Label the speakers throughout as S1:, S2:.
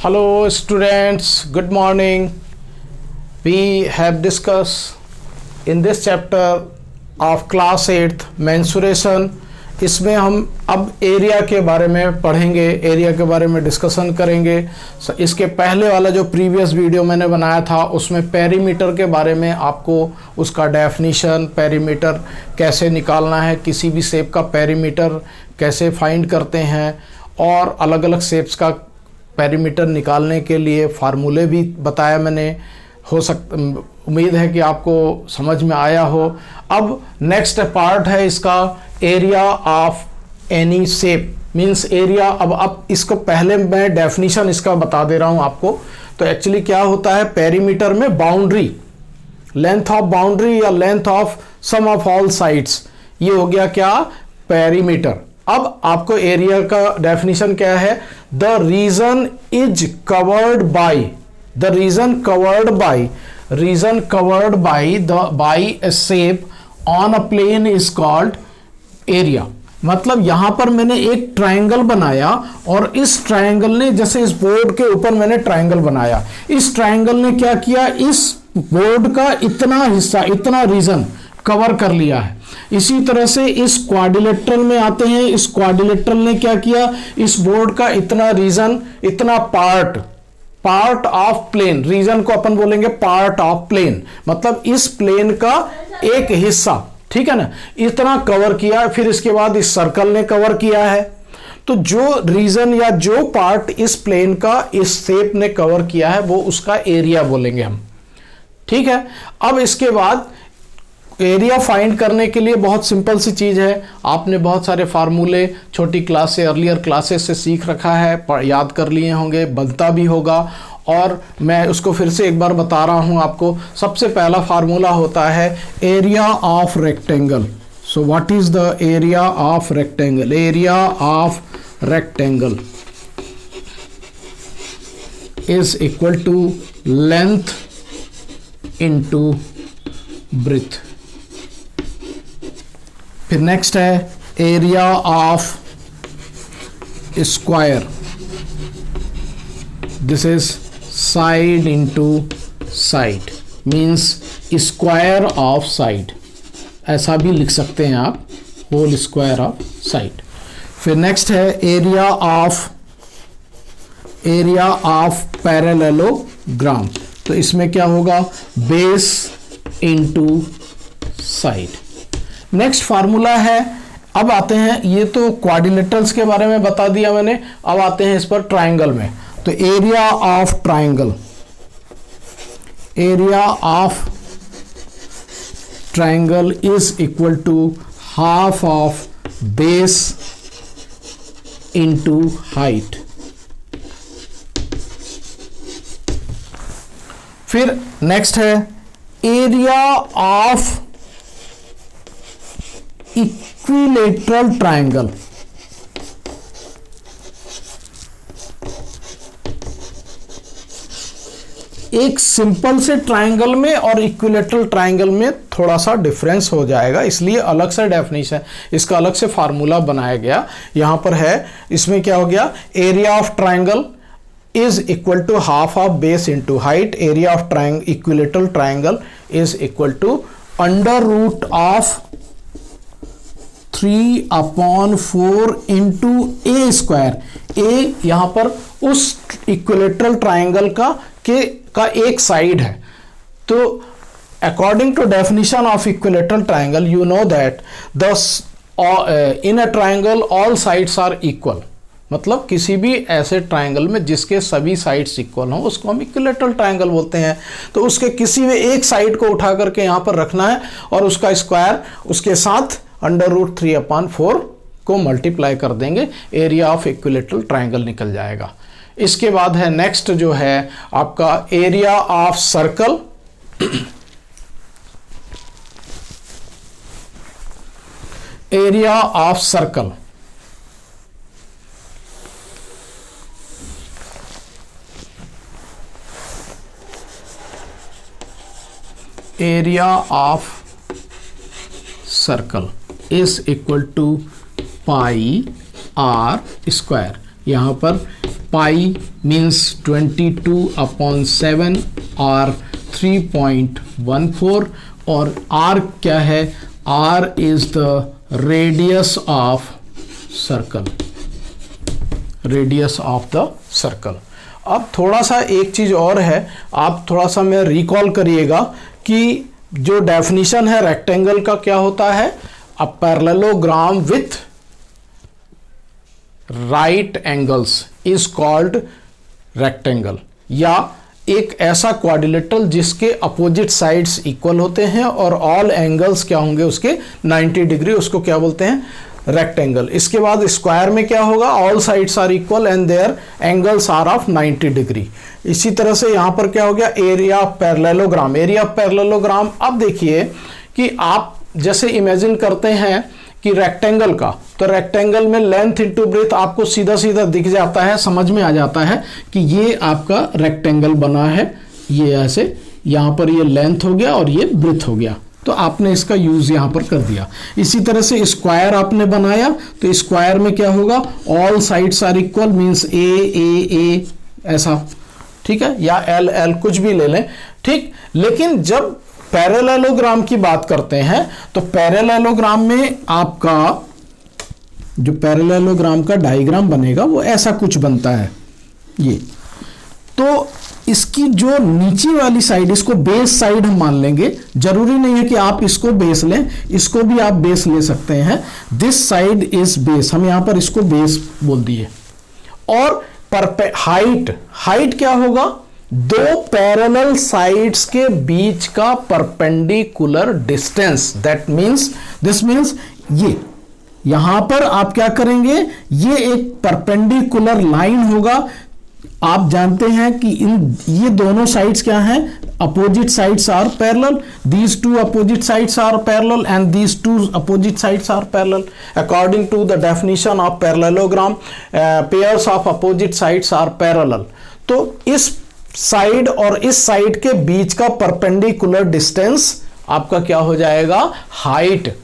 S1: Hello students, good morning. We have discussed in this chapter of class 8th mensuration. इसमें हम अब area के बारे में पढ़ेंगे, एरिया के बारे में डिस्कशन करेंगे। इसके पहले वाला जो प्रीवियस वीडियो मैंने बनाया था उसमें पेरीमीटर के बारे में आपको उसका डेफिनीशन, पेरीमीटर कैसे निकालना है, किसी भी शेप का पेरीमीटर कैसे फाइंड करते हैं और अलग अलग शेप्स का पेरीमीटर निकालने के लिए फार्मूले भी बताया मैंने। उम्मीद है कि आपको समझ में आया हो। अब नेक्स्ट पार्ट है इसका area of any shape, means area. अब इसको पहले मैं डेफिनीशन इसका बता दे रहा हूं आपको। तो एक्चुअली क्या होता है, पेरीमीटर में बाउंड्री, लेंथ ऑफ बाउंड्री या length of sum of all sides, ये हो गया क्या, पेरीमीटर। अब आपको एरिया का डेफिनेशन क्या है, the region is covered by, the region covered by by a shape on a plane is called area. मतलब यहां पर मैंने एक ट्रायंगल बनाया और इस ट्रायंगल ने, जैसे इस बोर्ड के ऊपर मैंने ट्रायंगल बनाया, इस ट्रायंगल ने क्या किया, इस बोर्ड का इतना हिस्सा, इतना रीजन कवर कर लिया है। इसी तरह से इस क्वाड्रिलेटरल में आते हैं, इस क्वाड्रिलेटरल ने क्या किया, इस बोर्ड का इतना रीजन, इतना पार्ट ऑफ प्लेन, रीजन को अपन बोलेंगे पार्ट ऑफ प्लेन, मतलब इस प्लेन का एक हिस्सा, ठीक है ना, इतना कवर किया। फिर इसके बाद इस सर्कल ने कवर किया है। तो जो रीजन या जो पार्ट इस प्लेन का इस शेप ने कवर किया है वो उसका एरिया बोलेंगे हम, ठीक है। अब इसके बाद एरिया फाइंड करने के लिए बहुत सिंपल सी चीज़ है, आपने बहुत सारे फार्मूले छोटी क्लास से, अर्लियर क्लासेस से सीख रखा है, याद कर लिए होंगे, बनता भी होगा, और मैं उसको फिर से एक बार बता रहा हूं आपको। सबसे पहला फार्मूला होता है area of rectangle. So what is the area of rectangle? Area of rectangle is equal to length into breadth. फिर नेक्स्ट है area of square, this is side into side, means square of side, ऐसा भी लिख सकते हैं आप, whole square of side. फिर next है एरिया ऑफ पैरेललोग्राम। तो इसमें क्या होगा, base into side. Next formula है, अब आते हैं, ये तो क्वाड्रिलेटरल्स के बारे में बता दिया मैंने, अब आते हैं इस पर ट्रायंगल में। तो area of triangle, area of triangle is equal to half of base into height. फिर नेक्स्ट है एरिया ऑफ इक्विलेटरल ट्रायंगल। एक सिंपल से ट्रायंगल में और इक्विलेटरल ट्रायंगल में थोड़ा सा डिफरेंस हो जाएगा, इसलिए अलग से डेफिनेशन, इसका अलग से फार्मूला बनाया गया। यहां पर है, इसमें क्या हो गया, area of triangle is equal to half of base into height. Area of equilateral triangle is equal to under root of 3/4 into a square. A यहां पर उस इक्विलेटरल ट्रायंगल का एक साइड है। तो according to definition of equilateral triangle, you know that in a triangle all sides are equal. मतलब किसी भी ऐसे ट्रायंगल में जिसके सभी साइड्स इक्वल हों उसको हम इक्विलेटरल ट्रायंगल बोलते हैं। तो उसके किसी भी एक साइड को उठा करके यहां पर रखना है और उसका स्क्वायर उसके साथ अंडर रूट 3/4 को मल्टीप्लाई कर देंगे, एरिया ऑफ इक्विलेटरल ट्रायंगल निकल जाएगा। इसके बाद है नेक्स्ट जो है आपका area of circle. Area of circle, area of circle is equal to pi r square, यहाँ पर पाई मीन्स 22/7 और 3.14, और आर क्या है, R is the radius of circle, radius of the circle. अब थोड़ा सा एक चीज और है, आप थोड़ा सा मैं रिकॉल करिएगा कि जो डेफिनेशन है रेक्टेंगल का क्या होता है, a parallelogram with right angles is called rectangle, या एक ऐसा क्वाड्रिलेटरल जिसके अपोजिट साइड्स इक्वल होते हैं और ऑल एंगल्स क्या होंगे उसके 90 डिग्री, उसको क्या बोलते हैं, रेक्टेंगल। इसके बाद स्क्वायर में क्या होगा, all sides are equal and their angles are of 90 degree. इसी तरह से यहां पर क्या हो गया, area of parallelogram, area of parallelogram. अब देखिए कि आप जैसे इमेजिन करते हैं कि रेक्टेंगल का, तो रेक्टेंगल में लेंथ इनटू ब्रेथ आपको सीधा सीधा दिख जाता है, समझ में आ जाता है कि ये आपका रेक्टेंगल बना है, ये ऐसे यहां पर ये लेंथ हो गया और ये ब्रेथ हो गया, तो आपने इसका यूज यहां पर कर दिया। इसी तरह से स्क्वायर आपने बनाया, तो स्क्वायर में क्या होगा, all sides are equal means a ऐसा, ठीक है, या एल एल कुछ भी ले लें, ठीक। लेकिन जब पैरेललोग्राम की बात करते हैं तो पैरेललोग्राम में आपका जो पैरेललोग्राम का डायग्राम बनेगा वो ऐसा कुछ बनता है, ये। तो इसकी जो नीचे वाली साइड, इसको बेस साइड हम मान लेंगे, जरूरी नहीं है कि आप इसको बेस लें, इसको भी आप बेस ले सकते हैं। दिस साइड इज बेस, हम यहां पर इसको बेस बोल दिए। और हाइट क्या होगा, दो पैरेलल साइड्स के बीच का perpendicular distance, that means this means ये यहां पर आप क्या करेंगे, ये एक परपेंडिकुलर लाइन होगा। आप जानते हैं कि ये दोनों साइड्स क्या हैं, opposite sides are parallel, these two opposite sides are parallel and these two opposite sides are parallel according to the definition of parallelogram, pairs of opposite sides are parallel. तो इस साइड और इस side के बीच का perpendicular distance आपका क्या हो जाएगा, हाइट।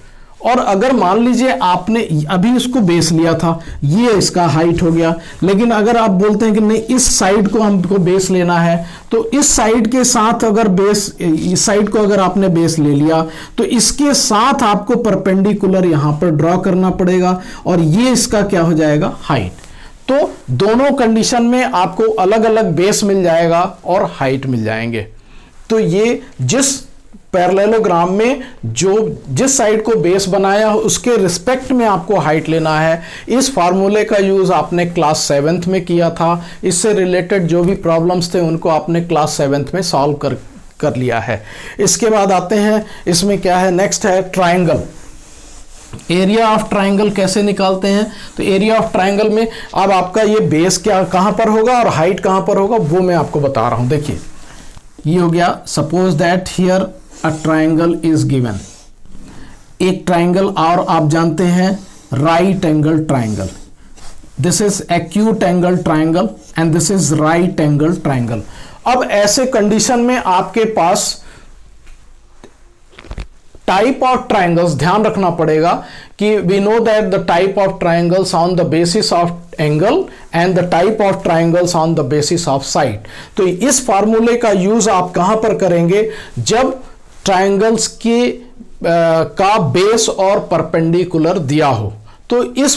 S1: और अगर मान लीजिए आपने अभी इसको बेस लिया था, ये इसका हाइट हो गया, लेकिन अगर आप बोलते हैं कि नहीं इस साइड को हमको बेस लेना है, तो इस साइड के साथ अगर बेस, इस साइड को अगर आपने बेस ले लिया तो इसके साथ आपको परपेंडिकुलर यहां पर ड्रॉ करना पड़ेगा और ये इसका क्या हो जाएगा, हाइट। तो दोनों कंडीशन में आपको अलग अलग बेस मिल जाएगा और हाइट मिल जाएंगे। तो ये जिस पैरेललोग्राम में जो जिस साइड को बेस बनाया उसके रिस्पेक्ट में आपको हाइट लेना है। इस फार्मूले का यूज आपने क्लास 7th में किया था। इससे रिलेटेड जो भी प्रॉब्लम्स थे उनको आपने क्लास 7th में सॉल्व कर लिया है। इसके बाद आते हैं, इसमें क्या है, नेक्स्ट है ट्राइंगल। एरिया ऑफ ट्राइंगल कैसे निकालते हैं, तो एरिया ऑफ ट्राइंगल में अब आपका ये बेस क्या कहां पर होगा और हाइट कहां पर होगा वो मैं आपको बता रहा हूं। देखिए ये हो गया, suppose that here a triangle is given, एक ट्राइंगल, और आप जानते हैं right angle triangle, this is acute angle triangle and this is right angle triangle. अब ऐसे कंडीशन में आपके पास टाइप ऑफ ट्राइंगल्स ध्यान रखना पड़ेगा कि we know that the type of triangles on the basis of angle and the type of triangles on the basis of side. तो इस फार्मूले का यूज आप कहां पर करेंगे, जब ट्राइंगल्स के का बेस और परपेंडिकुलर दिया हो। तो इस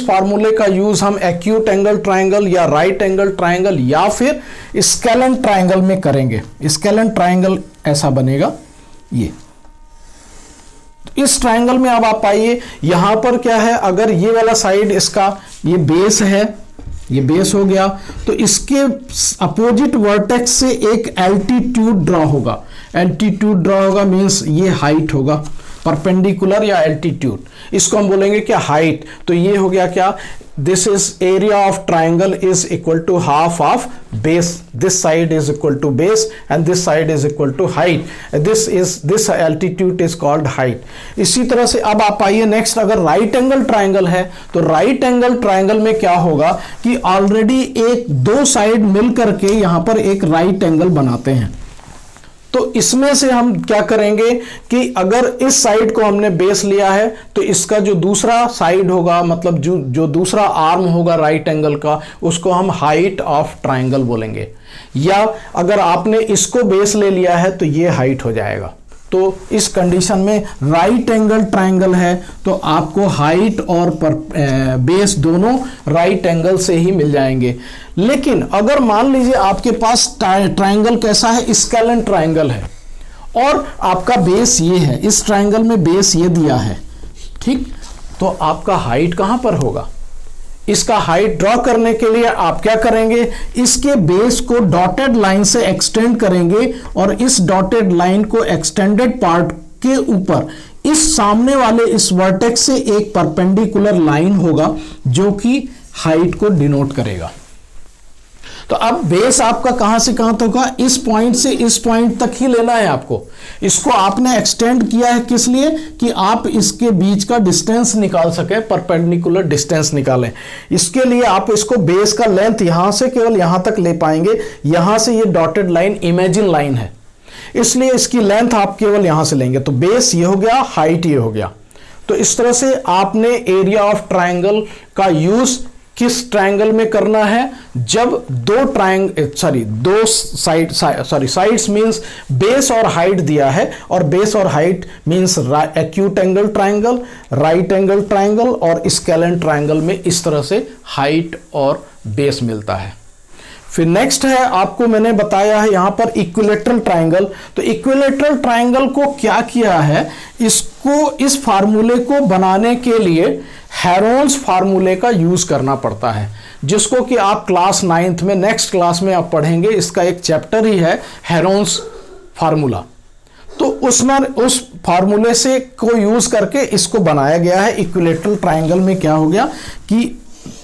S1: फार्मूले का यूज हम एक्यूट एंगल ट्राइंगल या राइट एंगल ट्राइंगल या फिर स्केलन ट्राइंगल में करेंगे। स्केलन ट्राइंगल ऐसा बनेगा ये। इस ट्राइंगल में अब आप आइए, यहां पर क्या है, अगर ये वाला साइड इसका ये बेस है, ये बेस हो गया, तो इसके अपोजिट वर्टेक्स से एक एल्टीट्यूड ड्रॉ होगा। एल्टीट्यूड ड्रॉ होगा मींस ये हाइट होगा, परपेंडिकुलर या एल्टीट्यूड, इसको हम बोलेंगे क्या, हाइट। तो ये हो गया क्या, this is area of triangle is equal to half of base, this side is equal to base and this side is equal to height, this altitude is called height. इसी तरह से अब आप आइए नेक्स्ट, अगर राइट एंगल ट्राइंगल है तो right angle triangle में क्या होगा कि ऑलरेडी एक दो साइड मिल करके यहां पर एक राइट एंगल बनाते हैं। तो इसमें से हम क्या करेंगे कि अगर इस साइड को हमने बेस लिया है तो इसका जो दूसरा साइड होगा, मतलब जो दूसरा आर्म होगा राइट एंगल का, उसको हम हाइट ऑफ ट्राइंगल बोलेंगे। या अगर आपने इसको बेस ले लिया है तो ये हाइट हो जाएगा। तो इस कंडीशन में राइट एंगल ट्राइंगल है तो आपको हाइट और बेस दोनों राइट एंगल से ही मिल जाएंगे। लेकिन अगर मान लीजिए आपके पास ट्राइंगल कैसा है, स्केलन ट्राइंगल है और आपका बेस ये है, इस ट्राइंगल में बेस ये दिया है, ठीक, तो आपका हाइट कहां पर होगा? इसका हाइट ड्रॉ करने के लिए आप क्या करेंगे, इसके बेस को डॉटेड लाइन से एक्सटेंड करेंगे और इस डॉटेड लाइन को एक्सटेंडेड पार्ट के ऊपर इस सामने वाले इस वर्टेक्स से एक परपेंडिकुलर लाइन होगा जो कि हाइट को डिनोट करेगा। तो अब बेस आपका कहां से कहां तक होगा, इस पॉइंट से इस पॉइंट तक ही लेना है आपको। इसको आपने एक्सटेंड किया है किस लिए, कि आप इसके बीच का डिस्टेंस निकाल सके, परपेंडिकुलर डिस्टेंस निकालें। इसके लिए आप इसको बेस का लेंथ यहां से केवल यहां तक ले पाएंगे। यहां से ये डॉटेड लाइन इमेजिन लाइन है, इसलिए इसकी लेंथ आप केवल यहां से लेंगे। तो बेस ये हो गया, हाइट ये हो गया। तो इस तरह से आपने एरिया ऑफ ट्राइंगल का यूज किस ट्रायंगल में करना है, जब दो साइड्स मींस बेस और हाइट दिया है, और बेस और height means acute angle triangle, right angle triangle और स्केलन ट्रायंगल में इस तरह से हाइट और बेस मिलता है। फिर नेक्स्ट है, आपको मैंने बताया है यहां पर इक्विलेटरल ट्रायंगल। तो इक्विलेटरल ट्रायंगल को क्या किया है, इस फार्मूले को बनाने के लिए हेरोन्स फार्मूले का यूज करना पड़ता है, जिसको कि आप क्लास 9th में, नेक्स्ट क्लास में आप पढ़ेंगे। इसका एक चैप्टर ही है हेरोन्स फार्मूला। तो उसमें उस फार्मूले से को यूज करके इसको बनाया गया है। इक्विलेटरल ट्रायंगल में क्या हो गया कि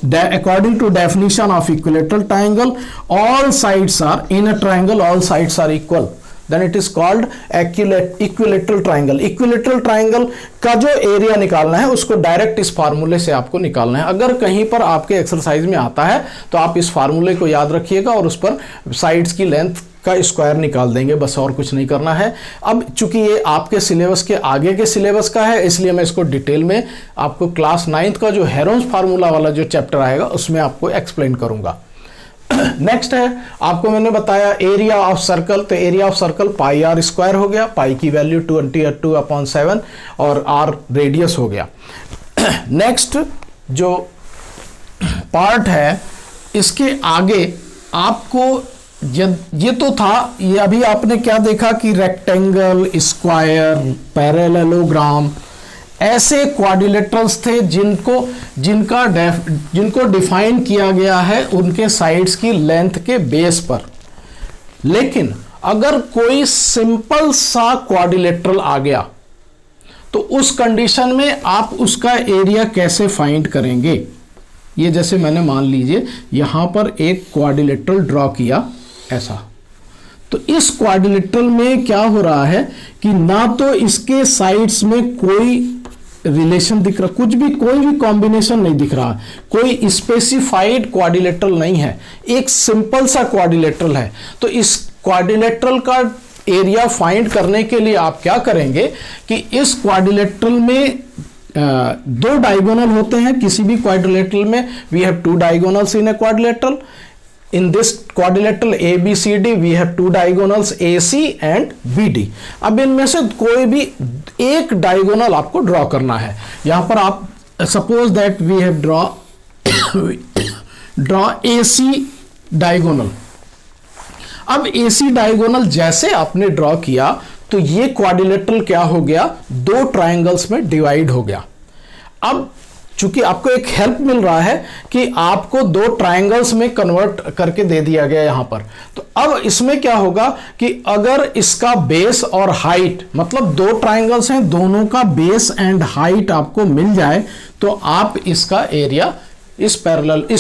S1: according to definition of equilateral triangle, all sides are in a triangle, all sides are equal, then it is called equilateral triangle। equilateral triangle का जो एरिया निकालना है उसको डायरेक्ट इस फार्मूले से आपको निकालना है। अगर कहीं पर आपके एक्सरसाइज में आता है तो आप इस फार्मूले को याद रखिएगा और उस पर साइड्स की लेंथ का स्क्वायर निकाल देंगे, बस और कुछ नहीं करना है। अब चूंकि ये आपके सिलेबस के आगे के सिलेबस का है, इसलिए मैं इसको डिटेल में आपको क्लास 9th का जो हेरोन्स फार्मूला वाला जो चैप्टर आएगा उसमें आपको एक्सप्लेन करूंगा। नेक्स्ट है, आपको मैंने बताया एरिया ऑफ सर्कल। तो area of circle pi R square हो गया, पाई की वैल्यू 22/7 और आर रेडियस हो गया। नेक्स्ट जो पार्ट है, इसके आगे आपको ये तो था, ये अभी आपने क्या देखा कि रेक्टेंगल, स्क्वायर, पैरेललोग्राम, ऐसे क्वाड्रिलेटरल्स थे जिनको डिफाइन किया गया है उनके साइड्स की लेंथ के बेस पर। लेकिन अगर कोई सिंपल सा क्वाड्रिलेटरल आ गया तो उस कंडीशन में आप उसका एरिया कैसे फाइंड करेंगे। ये जैसे मैंने मान लीजिए यहां पर एक क्वाड्रिलेटरल ड्रॉ किया ऐसा, तो इस क्वाड्रिलेटरल में क्या हो रहा है कि ना तो इसके साइड्स में कोई रिलेशन दिख रहा, कोई भी कॉम्बिनेशन नहीं दिख रहा, कोई स्पेसिफाइड क्वाड्रिलेटरल नहीं है, एक सिंपल सा क्वाड्रिलेटरल है। तो इस क्वाड्रिलेटरल का एरिया फाइंड करने के लिए आप क्या करेंगे कि इस क्वाड्रिलेटरल में दो डायगोनल होते हैं किसी भी क्वाड्रिलेटरल में। We have 2 diagonals in a quadrilateral. In this quadrilateral ABCD we have 2 diagonals AC and BD। अब इनमें से कोई भी एक डायगोनल आपको ड्रॉ करना है। यहां पर आप suppose that we have draw AC diagonal. अब AC डायगोनल जैसे आपने ड्रॉ किया तो ये क्वाड्रिलेटरल क्या हो गया, 2 ट्रायंगल्स में डिवाइड हो गया। अब चूंकि आपको एक हेल्प मिल रहा है कि आपको 2 ट्रायंगल्स में कन्वर्ट करके दे दिया गया यहां पर। तो अब इसमें क्या होगा कि अगर इसका बेस और हाइट, मतलब 2 ट्रायंगल्स हैं, दोनों का बेस एंड हाइट आपको मिल जाए तो आप इसका एरिया, इस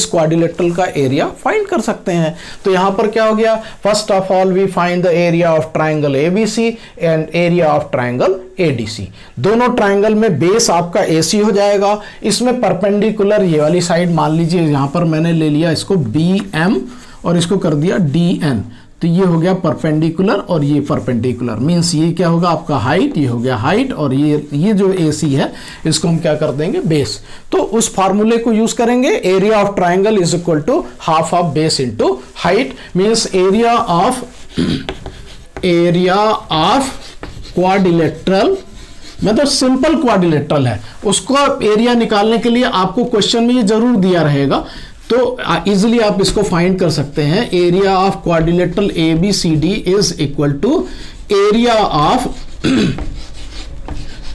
S1: क्वाड्रिलेटरल का एरिया फाइंड कर सकते हैं। तो यहां पर क्या हो गया, first of all we find the area of triangle ABC and area of triangle ADC। दोनों ट्रायंगल में बेस आपका AC हो जाएगा। इसमें परपेंडिकुलर ये वाली साइड मान लीजिए, यहां पर मैंने ले लिया इसको BM और इसको कर दिया DN। तो ये हो गया परपेंडिकुलर और ये परपेंडिकुलर, मीन्स ये क्या होगा आपका हाइट, ये हो गया हाइट, और ये जो AC है इसको हम क्या कर देंगे बेस। तो उस फार्मूले को यूज करेंगे, area of triangle is equal to half of base into height, means area of quadrilateral, मतलब सिंपल क्वाड्रिलेटरल है, उसको एरिया निकालने के लिए आपको क्वेश्चन में ये जरूर दिया रहेगा, तो इजीली आप इसको फाइंड कर सकते हैं। Area of quadrilateral ABCD is equal to area of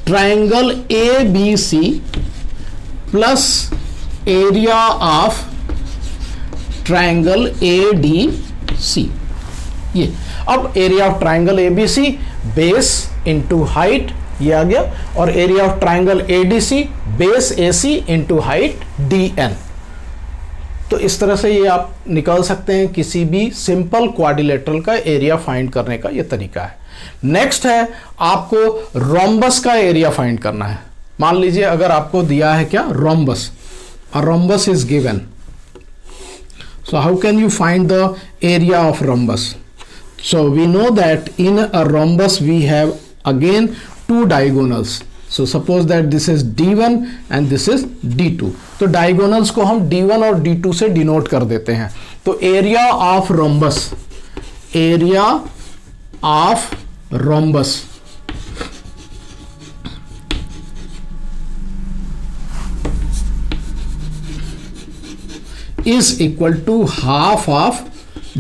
S1: triangle ABC plus area of triangle ADC। ये अब area of triangle ABC base into height ये आ गया, और area of triangle ADC base AC into height DN। तो इस तरह से ये आप निकाल सकते हैं किसी भी सिंपल क्वाड्रिलेटरल का एरिया फाइंड करने का ये तरीका है। नेक्स्ट है आपको रोम्बस का एरिया फाइंड करना है। मान लीजिए अगर आपको दिया है क्या rhombus, a rhombus is given, so how can you find the area of rhombus? So we know that in a rhombus we have again two diagonals. So suppose that this is D1 and this is D2. तो diagonals को हम D1 और D2 से denote कर देते हैं। तो area of rhombus, area of rhombus is equal to half of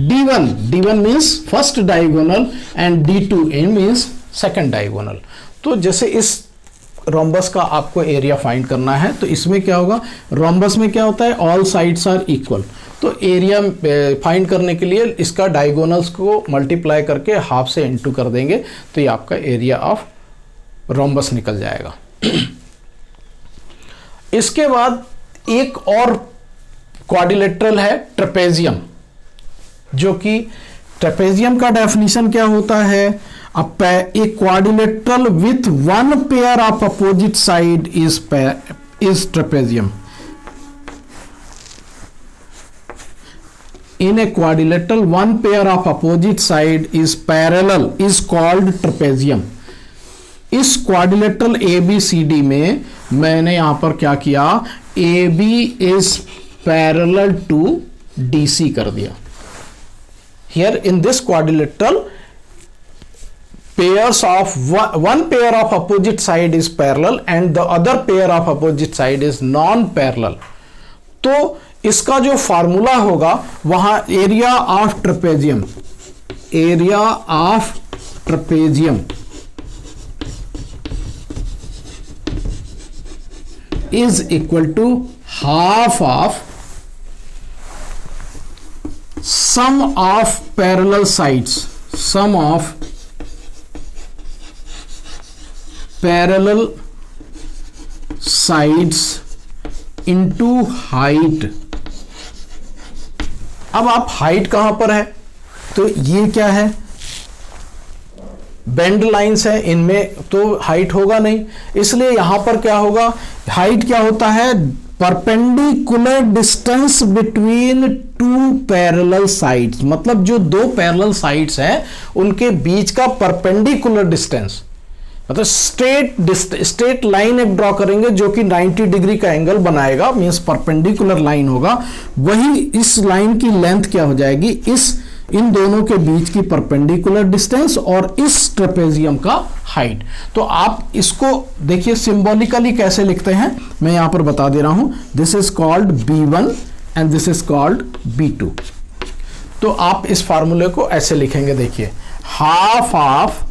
S1: D1. D1 means first diagonal and D2 means second diagonal. तो जैसे इस रोम्बस का आपको एरिया फाइंड करना है, तो इसमें क्या होगा, रोम्बस में क्या होता है ऑल साइड्स आर इक्वल, तो एरिया फाइंड करने के लिए इसका डायगोनल्स को मल्टीप्लाई करके हाफ से इनटू कर देंगे, तो ये आपका एरिया ऑफ रोम्बस निकल जाएगा। इसके बाद एक और क्वाड्रिलेटरल है ट्रेपेजियम, जो कि ट्रेपेजियम का डेफिनेशन क्या होता है, a quadrilateral with one pair of opposite side is trapezium. In a quadrilateral, one pair of opposite side is parallel is called trapezium. इस क्वाड्रिलेटरल ABCD में मैंने यहां पर क्या किया, AB is parallel to DC कर दिया। Here in this quadrilateral, pairs of one pair of opposite side is parallel and the other pair of opposite side is non-parallel. तो इसका जो फार्मूला होगा वहां area of trapezium, area of trapezium is equal to half of sum of parallel sides, sum of parallel sides into height. अब आप height कहां पर है, तो ये क्या है, बेंड लाइंस है, इनमें तो हाइट होगा नहीं, इसलिए यहां पर क्या होगा, हाइट क्या होता है, perpendicular distance between two parallel sides, मतलब जो दो पैरेलल साइड्स हैं उनके बीच का परपेंडिकुलर डिस्टेंस, मतलब स्ट्रेट लाइन एक ड्रॉ करेंगे जो कि 90 डिग्री का एंगल बनाएगा, मींस परपेंडिकुलर लाइन होगा, वही इस लाइन की लेंथ क्या हो जाएगी, इन दोनों के बीच की परपेंडिकुलर डिस्टेंस और इस ट्रेपेजियम का हाइट। तो आप इसको देखिए सिंबॉलिकली कैसे लिखते हैं, मैं यहां पर बता दे रहा हूं, this is called B1 and this is called B2। तो आप इस फार्मूले को ऐसे लिखेंगे, देखिए half of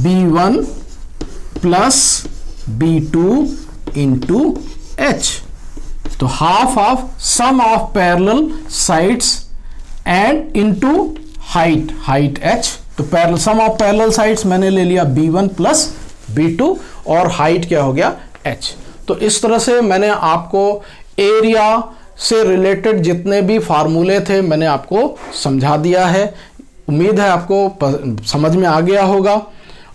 S1: B1 plus B2 into H, तो half of sum of parallel sides and into height, height H, तो parallel sum of parallel sides मैंने ले लिया B1 प्लस B2 और हाइट क्या हो गया H। तो इस तरह से मैंने आपको एरिया से रिलेटेड जितने भी फार्मूले थे मैंने आपको समझा दिया है, उम्मीद है आपको समझ में आ गया होगा।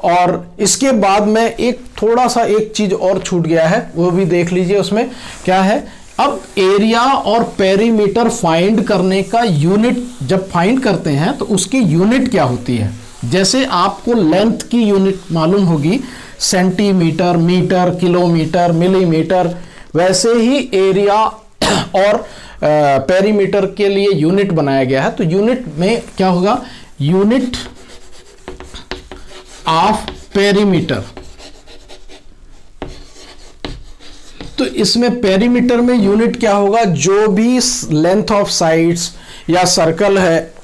S1: और इसके बाद में एक थोड़ा सा एक चीज और छूट गया है, वो भी देख लीजिए, उसमें क्या है अब एरिया और पेरीमीटर फाइंड करने का यूनिट जब फाइंड करते हैं तो उसकी यूनिट क्या होती है? जैसे आपको लेंथ की यूनिट मालूम होगी, सेंटीमीटर, मीटर, किलोमीटर, मिलीमीटर, वैसे ही एरिया और पेरीमीटर के लिए यूनिट बनाया गया है। तो यूनिट में क्या होगा? Unit of perimeter. तो इसमें पेरीमीटर में यूनिट क्या होगा? जो भी लेंथ ऑफ साइड्स या सर्कल है,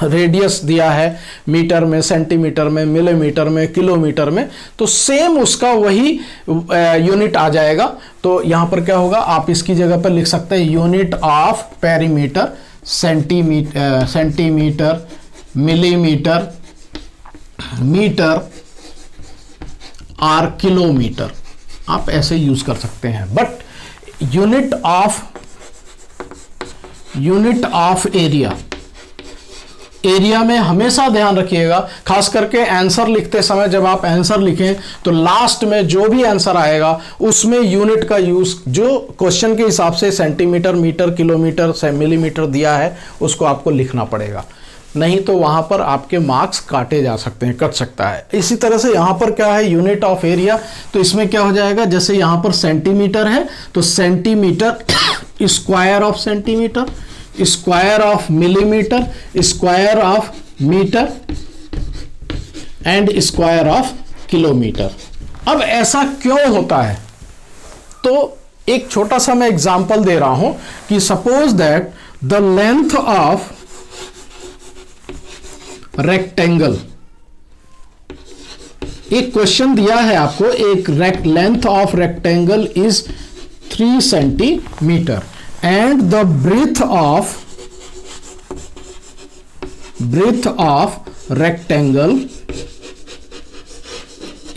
S1: रेडियस दिया है मीटर में, सेंटीमीटर में, मिलीमीटर में, किलोमीटर में, तो सेम उसका वही यूनिट आ जाएगा। तो यहां पर क्या होगा? आप इसकी जगह पर लिख सकते हैं unit of perimeter, centimetre, millimetre, metre और किलोमीटर, आप ऐसे यूज कर सकते हैं। बट यूनिट ऑफ एरिया में हमेशा ध्यान रखिएगा, खास करके आंसर लिखते समय जब आप आंसर लिखें तो लास्ट में जो भी आंसर आएगा उसमें यूनिट का यूज जो क्वेश्चन के हिसाब से सेंटीमीटर, मीटर, किलोमीटर से मिलीमीटर दिया है उसको आपको लिखना पड़ेगा, नहीं तो वहां पर आपके मार्क्स काटे जा सकते हैं, कट सकता है। इसी तरह से यहां पर क्या है? Unit of area. तो इसमें क्या हो जाएगा? जैसे यहां पर सेंटीमीटर है तो centimetre, square of centimetre, square of millimetre, square of metre and square of kilometre. अब ऐसा क्यों होता है? तो एक छोटा सा मैं एग्जांपल दे रहा हूं कि suppose that the length of rectangle, एक क्वेश्चन दिया है आपको, एक length of rectangle is 3 centimetre and the breadth of rectangle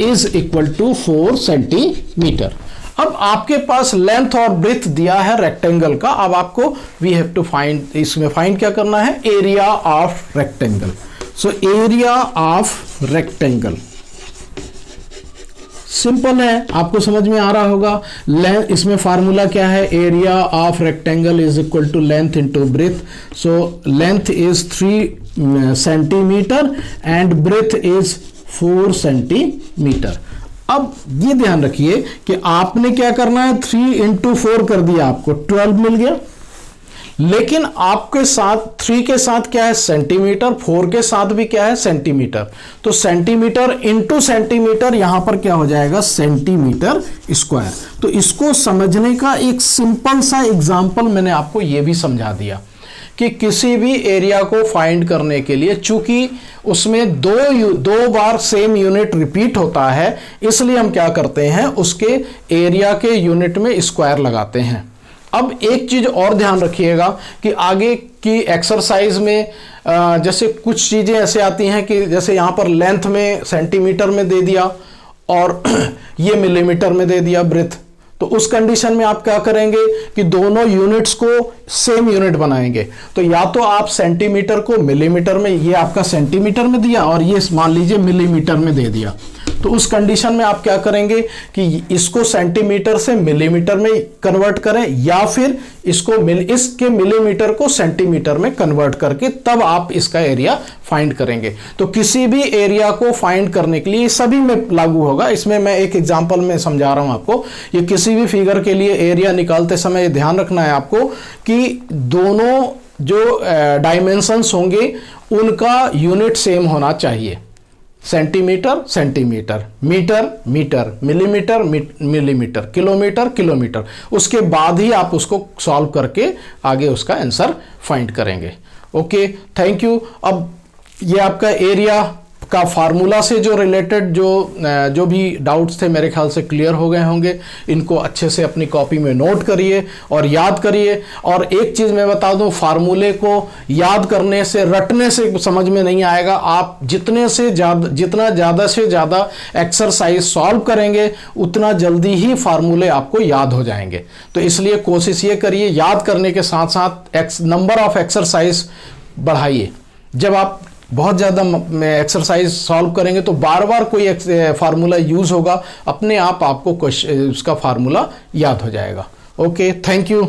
S1: is equal to 4 centimetre. अब आपके पास लेंथ और ब्रेथ दिया है रेक्टेंगल का। अब आपको वी हैव टू फाइंड, इसमें फाइंड क्या करना है? Area of rectangle. So area of rectangle simple है, आपको समझ में आ रहा होगा। इसमें फार्मूला क्या है? Area of rectangle is equal to length into breadth. So length is 3 centimetre and breadth is 4 centimetre. अब ये ध्यान रखिए कि आपने क्या करना है? 3 इंटू 4 कर दिया, आपको 12 मिल गया। लेकिन आपके साथ 3 के साथ क्या है? सेंटीमीटर, 4 के साथ भी क्या है? सेंटीमीटर। तो सेंटीमीटर इंटू सेंटीमीटर, यहां पर क्या हो जाएगा? Centimetre square. तो इसको समझने का एक सिंपल सा एग्जांपल मैंने आपको यह भी समझा दिया कि किसी भी एरिया को फाइंड करने के लिए, चूंकि उसमें दो बार सेम यूनिट रिपीट होता है, इसलिए हम क्या करते हैं? उसके एरिया के यूनिट में स्क्वायर लगाते हैं। अब एक चीज और ध्यान रखिएगा कि आगे की एक्सरसाइज में जैसे कुछ चीजें ऐसे आती हैं कि जैसे यहां पर लेंथ में सेंटीमीटर में दे दिया और ये मिलीमीटर में दे दिया ब्रेथ, तो उस कंडीशन में आप क्या करेंगे कि दोनों यूनिट्स को सेम यूनिट बनाएंगे। तो या तो आप सेंटीमीटर को मिलीमीटर में, ये आपका सेंटीमीटर में दिया और ये मान लीजिए मिलीमीटर में दे दिया, तो उस कंडीशन में आप क्या करेंगे कि इसको सेंटीमीटर से मिलीमीटर में कन्वर्ट करें या फिर इसके मिलीमीटर को सेंटीमीटर में कन्वर्ट करके तब आप इसका एरिया फाइंड करेंगे। तो किसी भी एरिया को फाइंड करने के लिए सभी में लागू होगा। इसमें मैं एक एग्जांपल में समझा रहा हूं आपको। ये किसी भी फिगर के लिए एरिया निकालते समय ध्यान रखना है आपको कि दोनों जो डायमेंशंस होंगे उनका यूनिट सेम होना चाहिए। Centimetre centimetre, metre metre, millimetre millimetre, kilometre kilometre. उसके बाद ही आप उसको सॉल्व करके आगे उसका आंसर फाइंड करेंगे। Okay, thank you. अब ये आपका एरिया का फार्मूला से जो रिलेटेड जो भी डाउट्स थे मेरे ख्याल से क्लियर हो गए होंगे। इनको अच्छे से अपनी कॉपी में नोट करिए और याद करिए। और एक चीज़ मैं बता दूं, फार्मूले को याद करने से, रटने से समझ में नहीं आएगा। आप जितना ज़्यादा से ज़्यादा एक्सरसाइज सॉल्व करेंगे उतना जल्दी ही फार्मूले आपको याद हो जाएंगे। तो इसलिए कोशिश ये करिए, याद करने के साथ साथ नंबर ऑफ एक्सरसाइज बढ़ाइए। जब आप बहुत ज़्यादा एक्सरसाइज सॉल्व करेंगे तो बार बार कोई फार्मूला यूज़ होगा, अपने आप आपको उसका फार्मूला याद हो जाएगा। Okay, thank you.